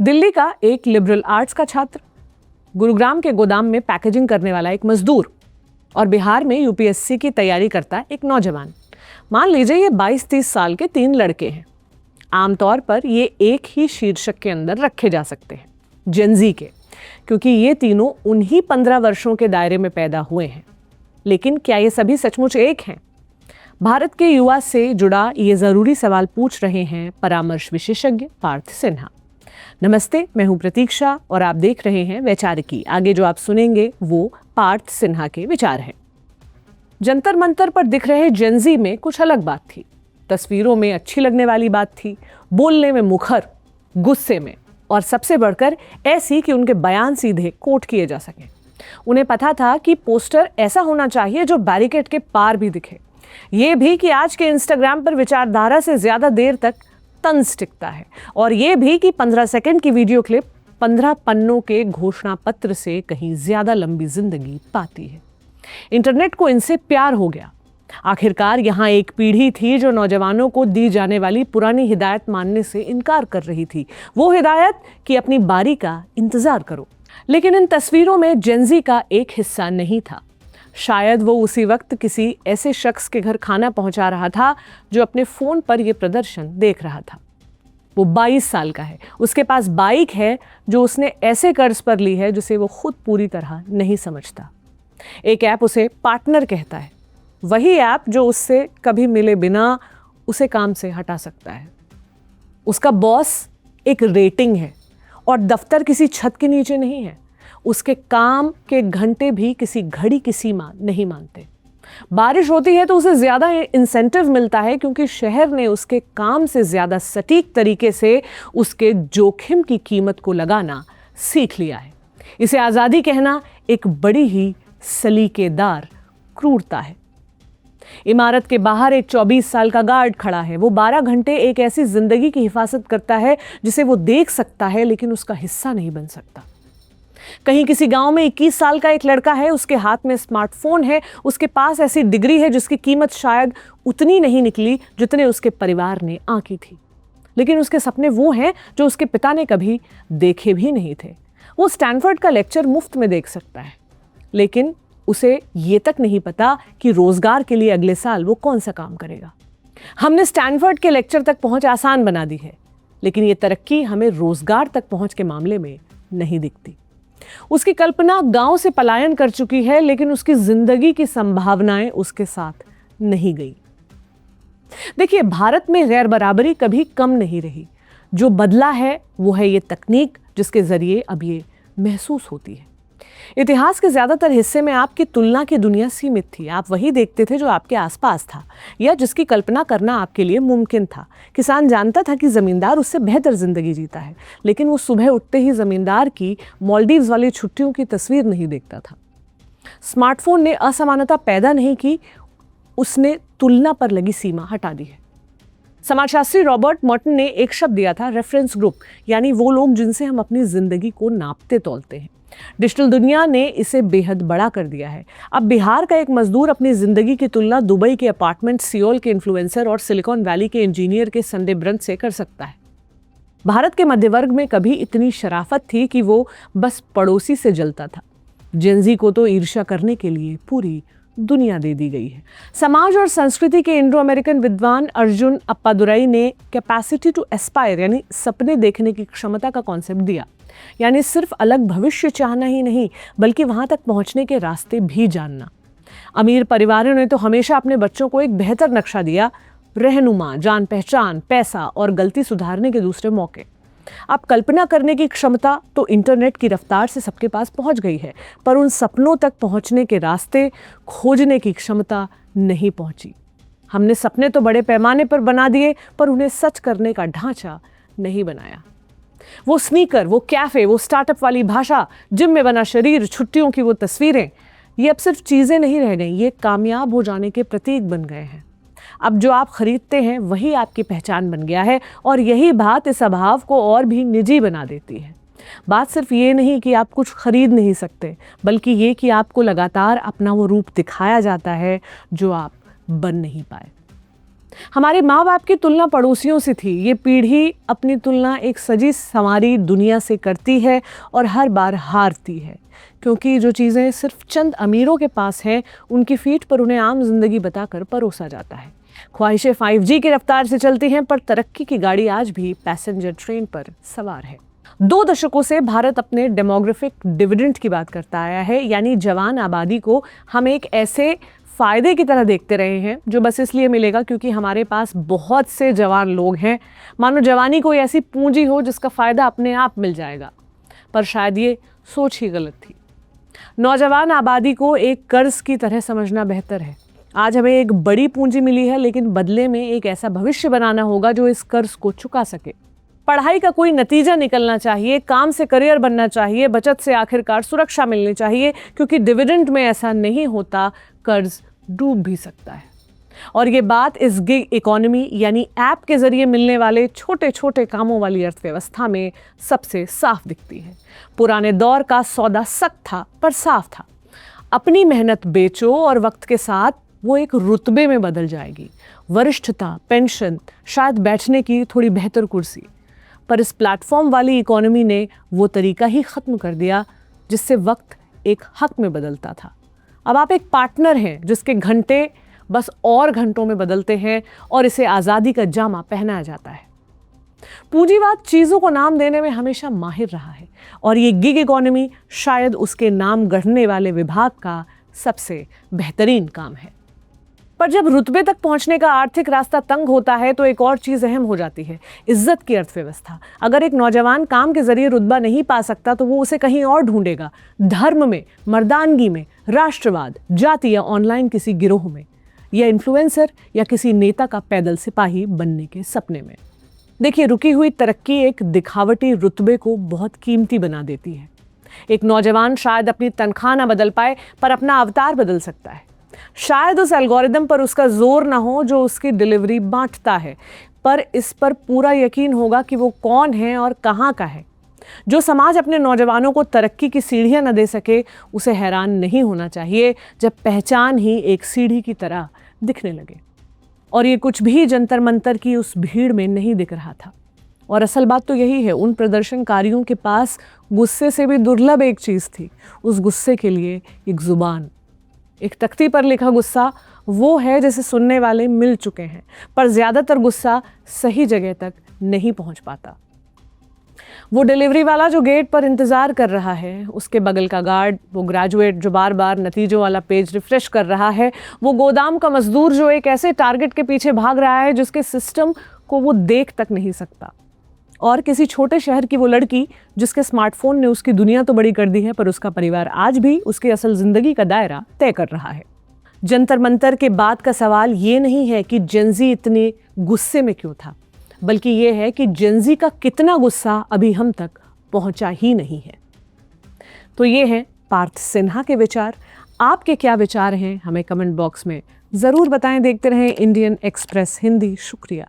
दिल्ली का एक liberal arts का छात्र, गुरुग्राम के गोदाम में पैकेजिंग करने वाला एक मजदूर और बिहार में यूपीएससी की तैयारी करता एक नौजवान। मान लीजिए ये 22-30 साल के 3 लड़के हैं। आमतौर पर ये एक ही शीर्षक के अंदर रखे जा सकते हैं, जेनजी के, क्योंकि ये तीनों उन्हीं 15 वर्षों के दायरे में पैदा हुए हैं। लेकिन क्या ये सभी सचमुच एक हैं? भारत के युवा से जुड़ा ये जरूरी सवाल पूछ रहे हैं परामर्श विशेषज्ञ पार्थ सिन्हा। नमस्ते, मैं हूं प्रतीक्षा और आप देख रहे हैं वैचारिकी। आगे जो आप सुनेंगे वो पार्थ सिन्हा के विचार हैं। जंतर मंतर पर दिख रहे जेनजी में कुछ अलग बात थी। तस्वीरों में अच्छी लगने वाली बात थी, बोलने में मुखर, गुस्से में, और सबसे बढ़कर ऐसी कि उनके बयान सीधे कोट किए जा सकें। उन्हें पता था कि पोस्टर ऐसा होना चाहिए जो बैरिकेड के पार भी दिखे। ये भी कि आज के इंस्टाग्राम पर विचारधारा से ज्यादा देर तक तंज टिकता है, और ये भी कि 15 सेकंड की वीडियो क्लिप 15 पन्नों के घोषणा पत्र से कहीं ज्यादा लंबी जिंदगी पाती है। इंटरनेट को इनसे प्यार हो गया। आखिरकार यहाँ एक पीढ़ी थी जो नौजवानों को दी जाने वाली पुरानी हिदायत मानने से इनकार कर रही थी। वो हिदायत कि अपनी बारी का इंतजार करो। लेकिन इन तस्वीरों में जेनजी का एक हिस्सा नहीं था। शायद वो उसी वक्त किसी ऐसे शख्स के घर खाना पहुंचा रहा था जो अपने फोन पर यह प्रदर्शन देख रहा था। वो 22 साल का है, उसके पास बाइक है जो उसने ऐसे कर्ज पर ली है जिसे वो खुद पूरी तरह नहीं समझता। एक ऐप उसे पार्टनर कहता है, वही ऐप जो उससे कभी मिले बिना उसे काम से हटा सकता है। उसका बॉस एक रेटिंग है और दफ्तर किसी छत के नीचे नहीं है। उसके काम के घंटे भी किसी घड़ी की सीमा नहीं मानते। बारिश होती है तो उसे ज्यादा इंसेंटिव मिलता है क्योंकि शहर ने उसके काम से ज्यादा सटीक तरीके से उसके जोखिम की कीमत को लगाना सीख लिया है। इसे आजादी कहना एक बड़ी ही सलीकेदार क्रूरता है। इमारत के बाहर एक 24 साल का गार्ड खड़ा है। वो 12 घंटे एक ऐसी जिंदगी की हिफाजत करता है जिसे वो देख सकता है लेकिन उसका हिस्सा नहीं बन सकता। कहीं किसी गांव में 21 साल का एक लड़का है, उसके हाथ में स्मार्टफोन है, उसके पास ऐसी डिग्री है जिसकी कीमत शायद उतनी नहीं निकली जितने उसके परिवार ने आंकी थी। लेकिन उसके सपने वो हैं जो उसके पिता ने कभी देखे भी नहीं थे। वो स्टैनफोर्ड का लेक्चर मुफ्त में देख सकता है, लेकिन उसे ये तक नहीं पता कि रोजगार के लिए अगले साल वो कौन सा काम करेगा। हमने स्टैनफोर्ड के लेक्चर तक पहुंच आसान बना दी है, लेकिन ये तरक्की हमें रोजगार तक पहुंच के मामले में नहीं दिखती। उसकी कल्पना गांव से पलायन कर चुकी है, लेकिन उसकी जिंदगी की संभावनाएं उसके साथ नहीं गई। देखिए, भारत में गैर बराबरी कभी कम नहीं रही। जो बदला है वो है ये तकनीक जिसके जरिए अब ये महसूस होती है। इतिहास के ज्यादातर हिस्से में आपकी तुलना की दुनिया सीमित थी। आप वही देखते थे जो आपके आसपास था या जिसकी कल्पना करना आपके लिए मुमकिन था। किसान जानता था कि जमींदार उससे बेहतर जिंदगी जीता है, लेकिन वो सुबह उठते ही जमींदार की मालदीव्स वाली छुट्टियों की तस्वीर नहीं देखता था। स्मार्टफोन ने असमानता पैदा नहीं की, उसने तुलना पर लगी सीमा हटा दी है। समाजशास्त्री रॉबर्ट मॉर्टन ने एक शब्द दिया था, रेफरेंस ग्रुप, यानी वो लोग जिनसे हम अपनी जिंदगी को नापते तोलते हैं। डिजिटल दुनिया ने इसे बेहद बड़ा कर दिया है। अब बिहार का एक मजदूर अपनी जिंदगी की तुलना दुबई के अपार्टमेंट, सियोल के इन्फ्लुएंसर और सिलिकॉन वैली के इंजीनियर के संडे ब्रंच से कर सकता है। भारत के मध्य वर्ग में कभी इतनी शराफत थी कि वो बस पड़ोसी से जलता था। जेनजी को तो ईर्ष्या करने के लिए पूरी दुनिया दे दी गई है। समाज और संस्कृति के इंडो अमेरिकन विद्वान अर्जुन अप्पादुराई ने कैपेसिटी टू एस्पायर यानी सपने देखने की क्षमता का कॉन्सेप्ट दिया। यानी सिर्फ अलग भविष्य चाहना ही नहीं, बल्कि वहां तक पहुंचने के रास्ते भी जानना। अमीर परिवारों ने तो हमेशा अपने बच्चों को एक बेहतर नक्शा दिया, रहनुमा, जान पहचान, पैसा और गलती सुधारने के दूसरे मौके। अब कल्पना करने की क्षमता तो इंटरनेट की रफ्तार से सबके पास पहुंच गई है, पर उन सपनों तक पहुंचने के रास्ते खोजने की क्षमता नहीं पहुंची। हमने सपने तो बड़े पैमाने पर बना दिए, पर उन्हें सच करने का ढांचा नहीं बनाया। वो स्नीकर, वो कैफे, वो स्टार्टअप वाली भाषा, जिम में बना शरीर, छुट्टियों की वो तस्वीरें, ये अब सिर्फ चीजें नहीं रह गई, ये कामयाब हो जाने के प्रतीक बन गए हैं। अब जो आप खरीदते हैं वही आपकी पहचान बन गया है, और यही बात इस अभाव को और भी निजी बना देती है। बात सिर्फ ये नहीं कि आप कुछ खरीद नहीं सकते, बल्कि ये कि आपको लगातार अपना वो रूप दिखाया जाता है जो आप बन नहीं पाए। हमारे माँ बाप की तुलना पड़ोसियों से थी। ये पीढ़ी अपनी तुलना एक सजी संवारी दुनिया से करती है और हर बार हारती है, क्योंकि जो चीज़ें सिर्फ चंद अमीरों के पास हैं उनकी फीट पर उन्हें आम जिंदगी बताकर परोसा जाता है। ख्वाहिशें 5G की रफ्तार से चलती हैं, पर तरक्की की गाड़ी आज भी पैसेंजर ट्रेन पर सवार है। 2 दशकों से भारत अपने डेमोग्राफिक डिविडेंड की बात करता आया है, यानी जवान आबादी को हम एक ऐसे फ़ायदे की तरह देखते रहे हैं जो बस इसलिए मिलेगा क्योंकि हमारे पास बहुत से जवान लोग हैं। मानो जवानी कोई ऐसी पूंजी हो जिसका फ़ायदा अपने आप मिल जाएगा, पर शायद ये सोच ही गलत थी। नौजवान आबादी को एक कर्ज की तरह समझना बेहतर है। आज हमें एक बड़ी पूंजी मिली है, लेकिन बदले में एक ऐसा भविष्य बनाना होगा जो इस कर्ज को चुका सके। पढ़ाई का कोई नतीजा निकलना चाहिए, काम से करियर बनना चाहिए, बचत से आखिरकार सुरक्षा मिलनी चाहिए, क्योंकि डिविडेंड में ऐसा नहीं होता, कर्ज डूब भी सकता है। और ये बात इस गिग इकोनॉमी यानी ऐप के जरिए मिलने वाले छोटे छोटे कामों वाली अर्थव्यवस्था में सबसे साफ दिखती है। पुराने दौर का सौदा सख्त था पर साफ था। अपनी मेहनत बेचो और वक्त के साथ वो एक रुतबे में बदल जाएगी। वरिष्ठता, पेंशन, शायद बैठने की थोड़ी बेहतर कुर्सी। पर इस प्लेटफॉर्म वाली इकोनॉमी ने वो तरीका ही ख़त्म कर दिया जिससे वक्त एक हक में बदलता था। अब आप एक पार्टनर हैं जिसके घंटे बस और घंटों में बदलते हैं और इसे आज़ादी का जामा पहनाया जाता है। पूंजीवाद चीज़ों को नाम देने में हमेशा माहिर रहा है और ये गिग इकोनॉमी शायद उसके नाम गढ़ने वाले विभाग का सबसे बेहतरीन काम है। पर जब रुतबे तक पहुंचने का आर्थिक रास्ता तंग होता है तो एक और चीज़ अहम हो जाती है, इज्जत की अर्थव्यवस्था। अगर एक नौजवान काम के जरिए रुतबा नहीं पा सकता तो वो उसे कहीं और ढूंढेगा, धर्म में, मर्दानगी में, राष्ट्रवाद, जाति या ऑनलाइन किसी गिरोह में, या इन्फ्लुएंसर या किसी नेता का पैदल सिपाही बनने के सपने में। देखिए, रुकी हुई तरक्की एक दिखावटी रुतबे को बहुत कीमती बना देती है। एक नौजवान शायद अपनी तनख्वाह ना बदल पाए पर अपना अवतार बदल सकता है। शायद उस एल्गोरिदम पर उसका जोर ना हो जो उसकी डिलीवरी बांटता है, पर इस पर पूरा यकीन होगा कि वो कौन है और कहाँ का है। जो समाज अपने नौजवानों को तरक्की की सीढ़ियाँ न दे सके, उसे हैरान नहीं होना चाहिए जब पहचान ही एक सीढ़ी की तरह दिखने लगे। और ये कुछ भी जंतर मंतर की उस भीड़ में नहीं दिख रहा था। और असल बात तो यही है, उन प्रदर्शनकारियों के पास गुस्से से भी दुर्लभ एक चीज़ थी। उस गुस्से के लिए एक ज़ुबान। एक तख्ती पर लिखा गुस्सा वो है जिसे सुनने वाले मिल चुके हैं, पर ज़्यादातर गुस्सा सही जगह तक नहीं पहुंच पाता। वो डिलीवरी वाला जो गेट पर इंतज़ार कर रहा है, उसके बगल का गार्ड, वो ग्रेजुएट जो बार बार नतीजों वाला पेज रिफ्रेश कर रहा है, वो गोदाम का मजदूर जो एक ऐसे टारगेट के पीछे भाग रहा है जिसके सिस्टम को वो देख तक नहीं सकता, और किसी छोटे शहर की वो लड़की जिसके स्मार्टफोन ने उसकी दुनिया तो बड़ी कर दी है पर उसका परिवार आज भी उसकी असल ज़िंदगी का दायरा तय कर रहा है। जंतर मंतर के बाद का सवाल ये नहीं है कि जेनजी इतने गुस्से में क्यों था, बल्कि ये है कि जेनजी का कितना गुस्सा अभी हम तक पहुंचा ही नहीं है। तो ये हैं पार्थ सिन्हा के विचार। आपके क्या विचार हैं हमें कमेंट बॉक्स में ज़रूर बताएं। देखते रहें इंडियन एक्सप्रेस हिंदी। शुक्रिया।